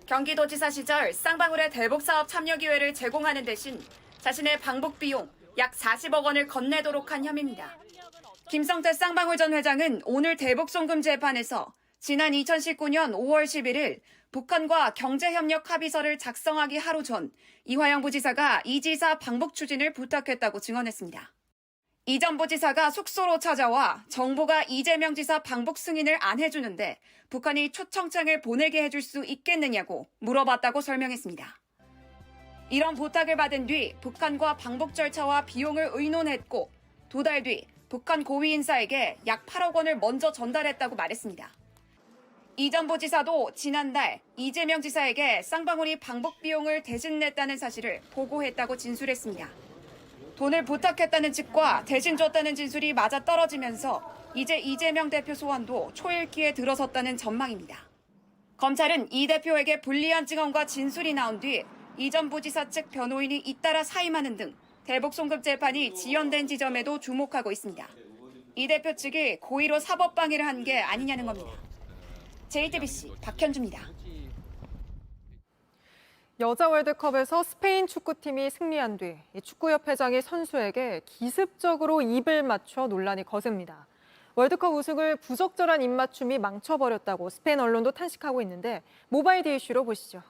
Speaker 18: 경기도지사 시절 쌍방울의 대북 사업 참여 기회를 제공하는 대신 자신의 방북 비용 약 40억 원을 건네도록 한 혐의입니다. 김성태 쌍방울 전 회장은 오늘 대북 송금 재판에서 지난 2019년 5월 11일 북한과 경제협력 합의서를 작성하기 하루 전 이화영 부지사가 이 지사 방북 추진을 부탁했다고 증언했습니다. 이 전 부지사가 숙소로 찾아와 정부가 이재명 지사 방북 승인을 안 해주는데 북한이 초청장을 보내게 해줄 수 있겠느냐고 물어봤다고 설명했습니다. 이런 부탁을 받은 뒤 북한과 방북 절차와 비용을 의논했고 2달 뒤 북한 고위 인사에게 약 8억 원을 먼저 전달했다고 말했습니다. 이 전 부지사도 지난달 이재명 지사에게 쌍방울이 방북 비용을 대신 냈다는 사실을 보고했다고 진술했습니다. 돈을 부탁했다는 측과 대신 줬다는 진술이 맞아떨어지면서 이제 이재명 대표 소환도 초읽기에 들어섰다는 전망입니다. 검찰은 이 대표에게 불리한 증언과 진술이 나온 뒤 이 전 부지사 측 변호인이 잇따라 사임하는 등 대북 송금 재판이 지연된 지점에도 주목하고 있습니다. 이 대표 측이 고의로 사법 방해를 한 게 아니냐는 겁니다. JTBC 박현주입니다.
Speaker 1: 여자 월드컵에서 스페인 축구팀이 승리한 뒤 축구협회장이 선수에게 기습적으로 입을 맞춰 논란이 거셉니다. 월드컵 우승을 부적절한 입맞춤이 망쳐버렸다고 스페인 언론도 탄식하고 있는데 모바일 이슈로 보시죠.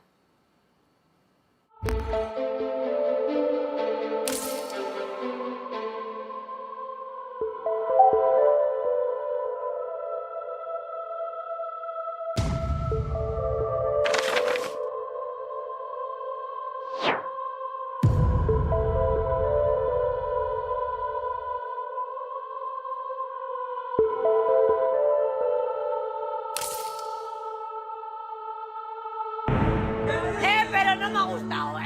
Speaker 13: Pero no me ha gustado,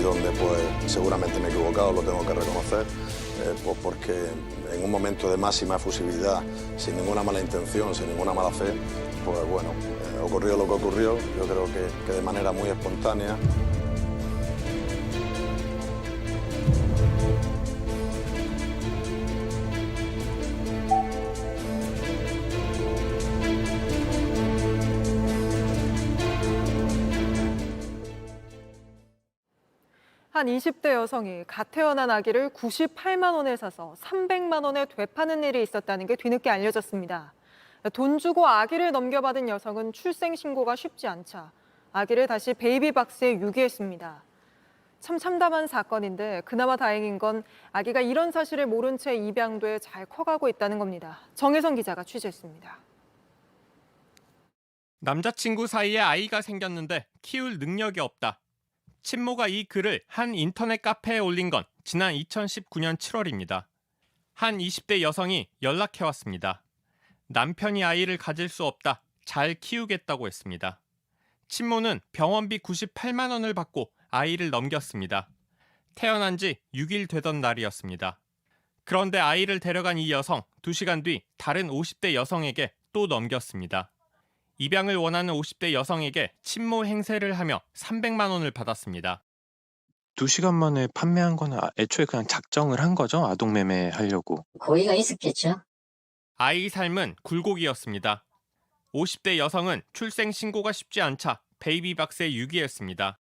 Speaker 5: donde pues seguramente me he equivocado, lo tengo que reconocer, pues porque en un momento de máxima efusividad, sin ninguna mala intención, sin ninguna mala fe, pues bueno, ocurrió lo que ocurrió, yo creo que de manera muy espontánea.
Speaker 1: 한 20대 여성이 갓 태어난 아기를 98만 원에 사서 300만 원에 되파는 일이 있었다는 게 뒤늦게 알려졌습니다. 돈 주고 아기를 넘겨받은 여성은 출생 신고가 쉽지 않자 아기를 다시 베이비박스에 유기했습니다. 참 참담한 사건인데 그나마 다행인 건 아기가 이런 사실을 모른 채 입양돼 잘 커가고 있다는 겁니다. 정혜성 기자가 취재했습니다.
Speaker 7: 남자친구 사이에 아이가 생겼는데 키울 능력이 없다. 친모가 이 글을 한 인터넷 카페에 올린 건 지난 2019년 7월입니다. 한 20대 여성이 연락해왔습니다. 남편이 아이를 가질 수 없다. 잘 키우겠다고 했습니다. 친모는 병원비 98만 원을 받고 아이를 넘겼습니다. 태어난 지 6일 되던 날이었습니다. 그런데 아이를 데려간 이 여성 2시간 뒤 다른 50대 여성에게 또 넘겼습니다. 입양을 원하는 50대 여성에게 친모 행세를 하며 300만 원을 받았습니다.
Speaker 19: 2시간 만에 판매한 거는 애초에 그냥 작정을 한 거죠? 아동매매 하려고.
Speaker 16: 고의가 있었겠죠.
Speaker 7: 아이 삶은 굴곡이었습니다. 50대 여성은 출생 신고가 쉽지 않자 베이비박스에 유기했습니다.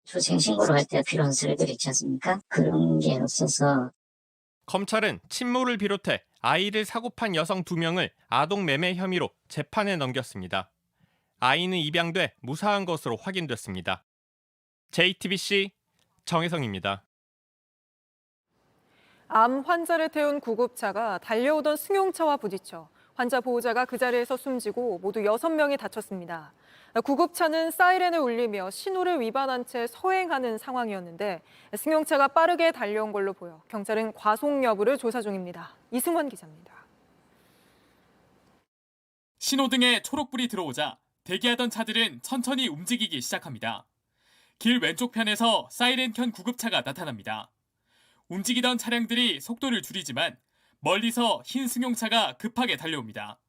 Speaker 16: 출생 신고를 할 때 필요한 서류들이 있지 않습니까? 그런 게 없어서.
Speaker 7: 검찰은 친모를 비롯해 아이를 사고 판 여성 2명을 아동매매 혐의로 재판에 넘겼습니다. 아이는 입양돼 무사한 것으로 확인됐습니다. JTBC 정혜성입니다.
Speaker 1: 암 환자를 태운 구급차가 달려오던 승용차와 부딪혀 환자 보호자가 그 자리에서 숨지고 모두 6명이 다쳤습니다. 구급차는 사이렌을 울리며 신호를 위반한 채 서행하는 상황이었는데 승용차가 빠르게 달려온 걸로 보여 경찰은 과속 여부를 조사 중입니다. 이승환 기자입니다.
Speaker 20: 신호등에 초록불이 들어오자 대기하던 차들은 천천히 움직이기 시작합니다. 길 왼쪽편에서 사이렌 켠 구급차가 나타납니다. 움직이던 차량들이 속도를 줄이지만 멀리서 흰 승용차가 급하게 달려옵니다.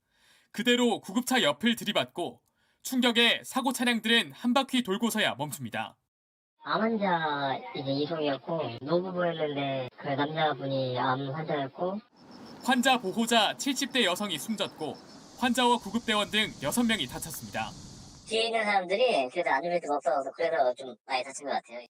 Speaker 20: 그대로 구급차 옆을 들이받고 충격에 사고 차량들은 한 바퀴 돌고서야 멈춥니다.
Speaker 16: 암 환자 이송이었고 노부부였는데 그 남자분이 암 환자였고
Speaker 20: 환자 보호자 70대 여성이 숨졌고 환자와 구급대원 등 6명이 다쳤습니다.
Speaker 16: 뒤에 있는 사람들이 그래도 안전벨트가 없어서 그래서 좀 많이 다친 것 같아요.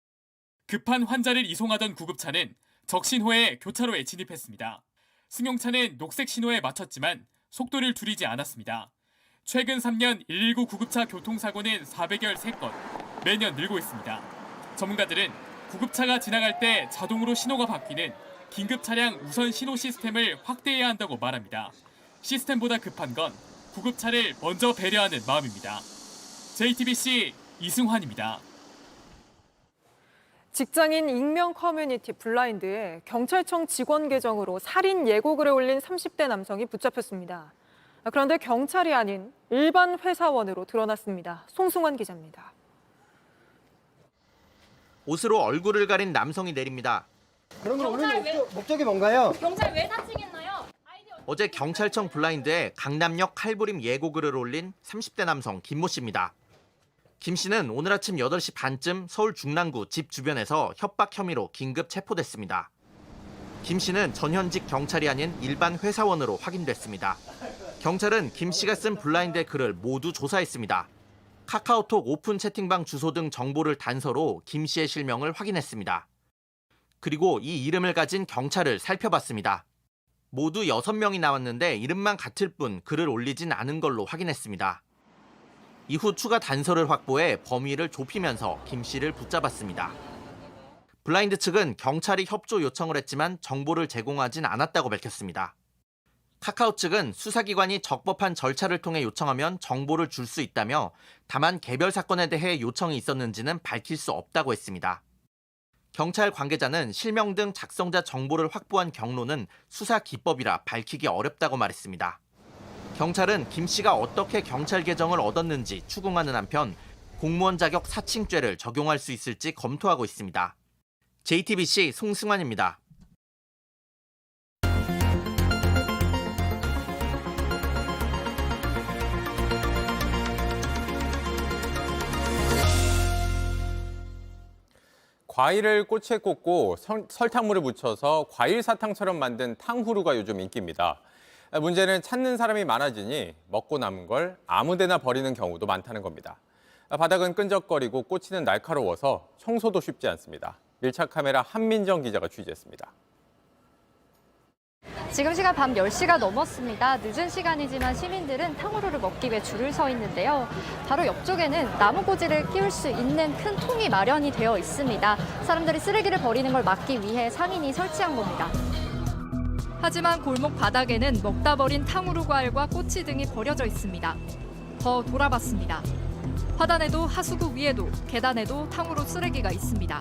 Speaker 20: 급한 환자를 이송하던 구급차는 적신호에 교차로에 진입했습니다. 승용차는 녹색 신호에 맞췄지만 속도를 줄이지 않았습니다. 최근 3년 119 구급차 교통사고는 400여 3건, 매년 늘고 있습니다. 전문가들은 구급차가 지나갈 때 자동으로 신호가 바뀌는 긴급 차량 우선 신호 시스템을 확대해야 한다고 말합니다. 시스템보다 급한 건 구급차를 먼저 배려하는 마음입니다. JTBC 이승환입니다.
Speaker 1: 직장인 익명 커뮤니티 블라인드에 경찰청 직원 계정으로 살인 예고글을 올린 30대 남성이 붙잡혔습니다. 그런데 경찰이 아닌 일반 회사원으로 드러났습니다. 송승환 기자입니다.
Speaker 21: 옷으로 얼굴을 가린 남성이 내립니다.
Speaker 22: 그런 걸 올리는 목적이 뭔가요?
Speaker 27: 경찰 왜 사칭했나요?
Speaker 21: 어제 경찰청 블라인드에 강남역 칼부림 예고글을 올린 30대 남성 김모 씨입니다. 김 씨는 오늘 아침 8시 반쯤 서울 중랑구 집 주변에서 협박 혐의로 긴급 체포됐습니다. 김 씨는 전현직 경찰이 아닌 일반 회사원으로 확인됐습니다. 경찰은 김 씨가 쓴 블라인드의 글을 모두 조사했습니다. 카카오톡 오픈 채팅방 주소 등 정보를 단서로 김 씨의 실명을 확인했습니다. 그리고 이 이름을 가진 경찰을 살펴봤습니다. 모두 6명이 나왔는데 이름만 같을 뿐 글을 올리진 않은 걸로 확인했습니다. 이후 추가 단서를 확보해 범위를 좁히면서 김 씨를 붙잡았습니다. 블라인드 측은 경찰이 협조 요청을 했지만 정보를 제공하진 않았다고 밝혔습니다. 카카오 측은 수사기관이 적법한 절차를 통해 요청하면 정보를 줄 수 있다며 다만 개별 사건에 대해 요청이 있었는지는 밝힐 수 없다고 했습니다. 경찰 관계자는 실명 등 작성자 정보를 확보한 경로는 수사 기법이라 밝히기 어렵다고 말했습니다. 경찰은 김 씨가 어떻게 경찰 계정을 얻었는지 추궁하는 한편 공무원 자격 사칭죄를 적용할 수 있을지 검토하고 있습니다. JTBC 송승환입니다.
Speaker 4: 과일을 꼬치에 꽂고 설탕물을 묻혀서 과일 사탕처럼 만든 탕후루가 요즘 인기입니다. 문제는 찾는 사람이 많아지니 먹고 남은 걸 아무데나 버리는 경우도 많다는 겁니다. 바닥은 끈적거리고 꼬치는 날카로워서 청소도 쉽지 않습니다. 밀착 카메라 한민정 기자가 취재했습니다.
Speaker 3: 지금 시간 밤 10시가 넘었습니다. 늦은 시간이지만 시민들은 탕후루를 먹기 위해 줄을 서 있는데요. 바로 옆쪽에는 나무꽂이를 끼울 수 있는 큰 통이 마련이 되어 있습니다. 사람들이 쓰레기를 버리는 걸 막기 위해 상인이 설치한 겁니다. 하지만 골목 바닥에는 먹다 버린 탕후루 과일과 꼬치 등이 버려져 있습니다. 더 돌아봤습니다. 화단에도 하수구 위에도 계단에도 탕후루 쓰레기가 있습니다.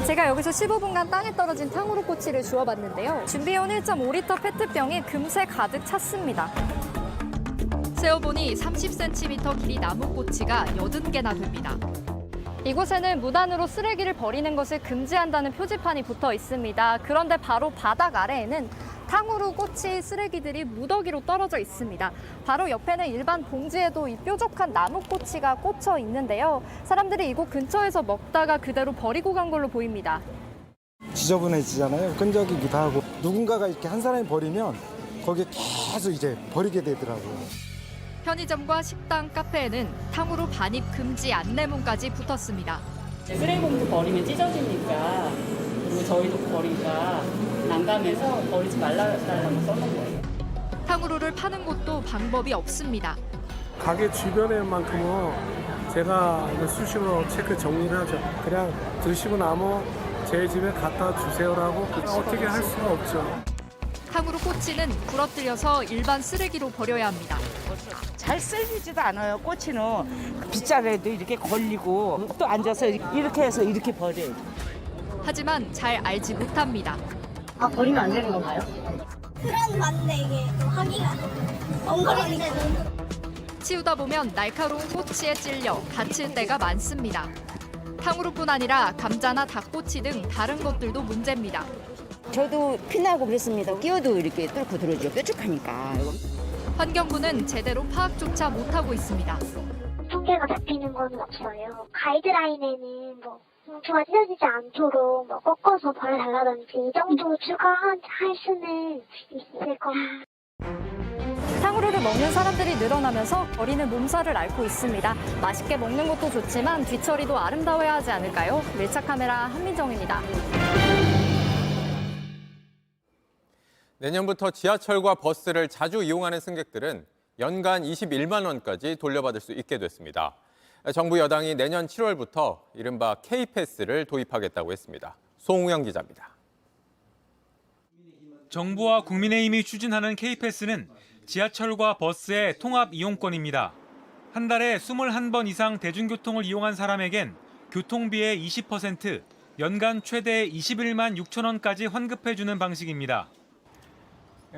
Speaker 3: 제가 여기서 15분간 땅에 떨어진 탕후루 꼬치를 주워봤는데요. 준비해온 1.5리터 페트병이 금세 가득 찼습니다. 세어보니 30cm 길이 나무 꼬치가 80개나 됩니다. 이곳에는 무단으로 쓰레기를 버리는 것을 금지한다는 표지판이 붙어 있습니다. 그런데 바로 바닥 아래에는 탕후루 꼬치 쓰레기들이 무더기로 떨어져 있습니다. 바로 옆에는 일반 봉지에도 이 뾰족한 나무 꼬치가 꽂혀 있는데요. 사람들이 이곳 근처에서 먹다가 그대로 버리고 간 걸로 보입니다.
Speaker 6: 지저분해지잖아요. 끈적이기도 하고 누군가가 이렇게 한 사람이 버리면 거기에 계속 이제 버리게 되더라고요.
Speaker 3: 편의점과 식당, 카페에는 탕후루 반입 금지 안내문까지 붙었습니다.
Speaker 8: 쓰레기 봉투 버리면 찢어지니까 그리고 저희도 버리니까 난감해서 버리지 말라고 써놓은 거예요.
Speaker 3: 탕후루를 파는 곳도 방법이 없습니다.
Speaker 23: 가게 주변에만큼은 제가 수시로 체크 정리를 하죠. 그냥 드시고 나면 제 집에 갖다 주세요라고 어떻게 할 수가 없죠.
Speaker 3: 탕후루 꼬치는 부러뜨려서 일반 쓰레기로 버려야 합니다.
Speaker 24: 잘 썰리지도 않아요. 꼬치는 빗자루에도 이렇게 걸리고 또 앉아서 이렇게 해서 이렇게 버려요.
Speaker 3: 하지만 잘 알지 못합니다.
Speaker 13: 아, 버리면 안 되는 건가요? 그런 맞네, 이게. 좀 하기가 엉거리니까.
Speaker 3: 치우다 보면 날카로운 꼬치에 찔려 다칠 때가 많습니다. 탕후루뿐 아니라 감자나 닭꼬치 등 다른 것들도 문제입니다.
Speaker 26: 저도 피나고 그랬습니다. 끼워도 이렇게 뚫고 들어오죠. 뾰족하니까.
Speaker 3: 환경부는 제대로 파악조차 못하고 있습니다.
Speaker 13: 통계가 잡히는 건 없어요. 가이드라인에는 봉투가 찢어지지 않도록 꺾어서 버려달라든지 이 정도 추가할 수는 있을 겁니다.
Speaker 3: 탕후루를 먹는 사람들이 늘어나면서 버리는 몸살을 앓고 있습니다. 맛있게 먹는 것도 좋지만 뒤처리도 아름다워야 하지 않을까요? 밀착 카메라 한민정입니다.
Speaker 4: 내년부터 지하철과 버스를 자주 이용하는 승객들은 연간 21만 원까지 돌려받을 수 있게 됐습니다. 정부 여당이 내년 7월부터 이른바 K패스를 도입하겠다고 했습니다. 송우영 기자입니다.
Speaker 27: 정부와 국민의힘이 추진하는 K패스는 지하철과 버스의 통합 이용권입니다. 한 달에 21번 이상 대중교통을 이용한 사람에겐 교통비의 20%, 연간 최대 21만 6천 원까지 환급해주는 방식입니다.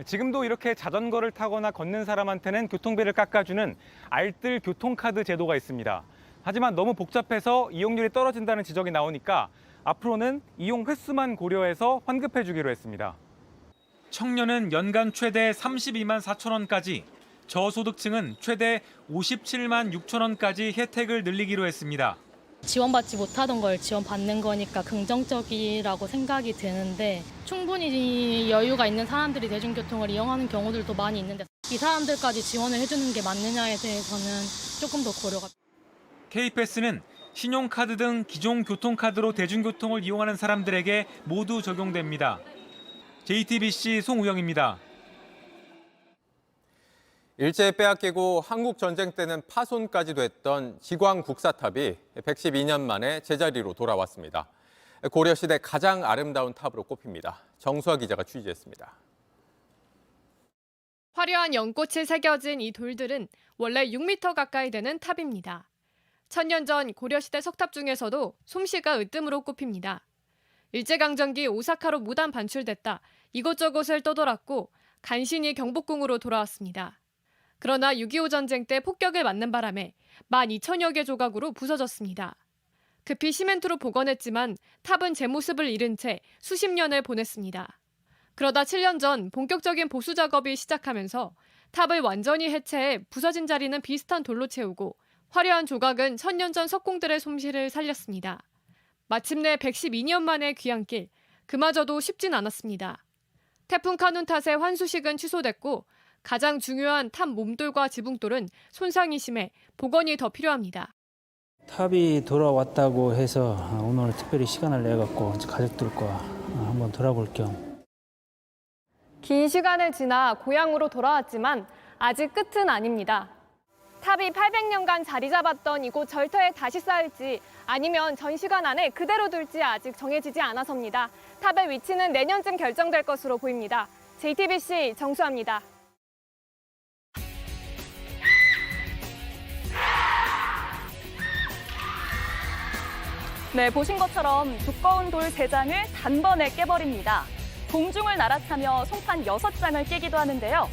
Speaker 28: 지금도 이렇게 자전거를 타거나 걷는 사람한테는 교통비를 깎아주는 알뜰 교통카드 제도가 있습니다. 하지만 너무 복잡해서 이용률이 떨어진다는 지적이 나오니까 앞으로는 이용 횟수만 고려해서 환급해주기로 했습니다.
Speaker 27: 청년은 연간 최대 32만 4천 원까지, 저소득층은 최대 57만 6천 원까지 혜택을 늘리기로 했습니다.
Speaker 29: 지원받지 못하던 걸 지원받는 거니까 긍정적이라고 생각이 드는데 충분히 여유가 있는 사람들이 대중교통을 이용하는 경우들도 많이 있는데 이 사람들까지 지원을 해주는 게 맞느냐에 대해서는 조금 더 고려가.
Speaker 27: K패스는 신용카드 등 기존 교통카드로 대중교통을 이용하는 사람들에게 모두 적용됩니다. JTBC 송우영입니다.
Speaker 4: 일제에 빼앗기고 한국 전쟁 때는 파손까지도 했던 지광 국사탑이 112년 만에 제자리로 돌아왔습니다. 고려시대 가장 아름다운 탑으로 꼽힙니다. 정수아 기자가 취재했습니다.
Speaker 30: 화려한 연꽃이 새겨진 이 돌들은 원래 6m 가까이 되는 탑입니다. 1000년 전 고려시대 석탑 중에서도 솜씨가 으뜸으로 꼽힙니다. 일제강점기 오사카로 무단 반출됐다 이곳저곳을 떠돌았고 간신히 경복궁으로 돌아왔습니다. 그러나 6.25 전쟁 때 폭격을 맞는 바람에 12,000여 개 조각으로 부서졌습니다. 급히 시멘트로 복원했지만 탑은 제 모습을 잃은 채 수십 년을 보냈습니다. 그러다 7년 전 본격적인 보수 작업이 시작하면서 탑을 완전히 해체해 부서진 자리는 비슷한 돌로 채우고 화려한 조각은 천년 전 석공들의 솜씨를 살렸습니다. 마침내 112년 만의 귀향길, 그마저도 쉽진 않았습니다. 태풍 카눈 탓에 환수식은 취소됐고 가장 중요한 탑 몸돌과 지붕돌은 손상이 심해 복원이 더 필요합니다.
Speaker 2: 탑이 돌아왔다고 해서 오늘 특별히 시간을 내갖고 가족들과 한번 돌아볼 겸.
Speaker 30: 긴 시간을 지나 고향으로 돌아왔지만 아직 끝은 아닙니다. 탑이 800년간 자리 잡았던 이곳 절터에 다시 쌓을지 아니면 전시관 안에 그대로 둘지 아직 정해지지 않아서입니다. 탑의 위치는 내년쯤 결정될 것으로 보입니다. JTBC 정수아입니다.
Speaker 9: 네, 보신 것처럼 두꺼운 돌 3장을 단번에 깨버립니다. 공중을 날아타며 송판 6장을 깨기도 하는데요.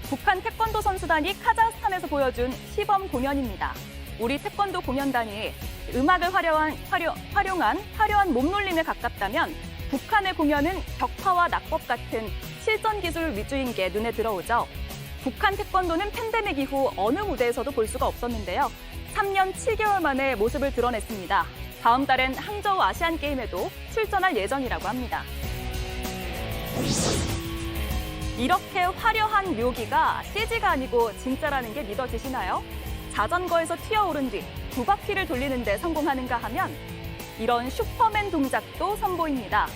Speaker 9: 북한 태권도 선수단이 카자흐스탄에서 보여준 시범 공연입니다. 우리 태권도 공연단이 음악을 활용한 화려한 몸놀림에 가깝다면 북한의 공연은 격파와 낙법 같은 실전 기술 위주인 게 눈에 들어오죠. 북한 태권도는 팬데믹 이후 어느 무대에서도 볼 수가 없었는데요. 3년 7개월 만에 모습을 드러냈습니다. 다음 달엔 항저우 아시안게임에도 출전할 예정이라고 합니다. 이렇게 화려한 묘기가 CG가 아니고 진짜라는 게 믿어지시나요? 자전거에서 튀어오른 뒤 2바퀴를 돌리는 데 성공하는가 하면 이런 슈퍼맨 동작도 선보입니다.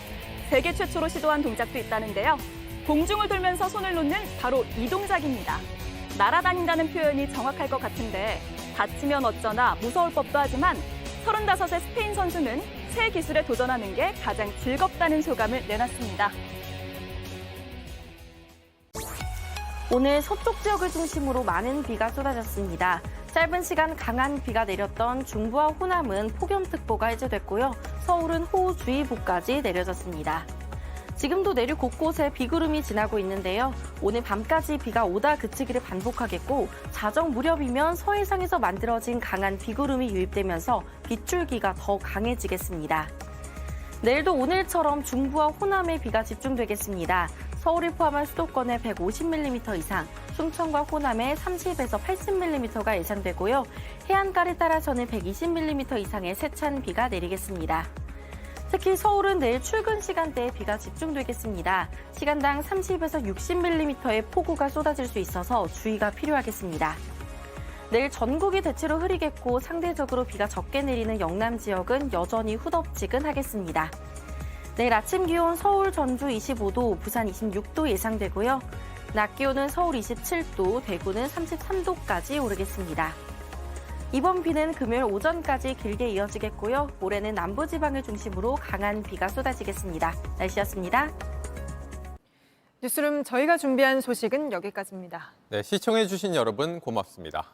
Speaker 9: 세계 최초로 시도한 동작도 있다는데요. 공중을 돌면서 손을 놓는 바로 이 동작입니다. 날아다닌다는 표현이 정확할 것 같은데 다치면 어쩌나 무서울 법도 하지만 35세 스페인 선수는 새 기술에 도전하는 게 가장 즐겁다는 소감을 내놨습니다.
Speaker 10: 오늘 서쪽 지역을 중심으로 많은 비가 쏟아졌습니다. 짧은 시간 강한 비가 내렸던 중부와 호남은 폭염특보가 해제됐고요. 서울은 호우주의보까지 내려졌습니다. 지금도 내륙 곳곳에 비구름이 지나고 있는데요. 오늘 밤까지 비가 오다 그치기를 반복하겠고 자정 무렵이면 서해상에서 만들어진 강한 비구름이 유입되면서 빗줄기가 더 강해지겠습니다. 내일도 오늘처럼 중부와 호남에 비가 집중되겠습니다. 서울을 포함한 수도권에 150mm 이상, 충청과 호남에 30에서 80mm가 예상되고요. 해안가를 따라서는 120mm 이상의 세찬 비가 내리겠습니다. 특히 서울은 내일 출근 시간대에 비가 집중되겠습니다. 시간당 30에서 60mm의 폭우가 쏟아질 수 있어서 주의가 필요하겠습니다. 내일 전국이 대체로 흐리겠고 상대적으로 비가 적게 내리는 영남 지역은 여전히 후덥지근하겠습니다. 내일 아침 기온 서울, 전주 25도, 부산 26도 예상되고요. 낮 기온은 서울 27도, 대구는 33도까지 오르겠습니다. 이번 비는 금요일 오전까지 길게 이어지겠고요. 모레는 남부지방을 중심으로 강한 비가 쏟아지겠습니다. 날씨였습니다.
Speaker 1: 뉴스룸 저희가 준비한 소식은 여기까지입니다.
Speaker 4: 네, 시청해주신 여러분 고맙습니다.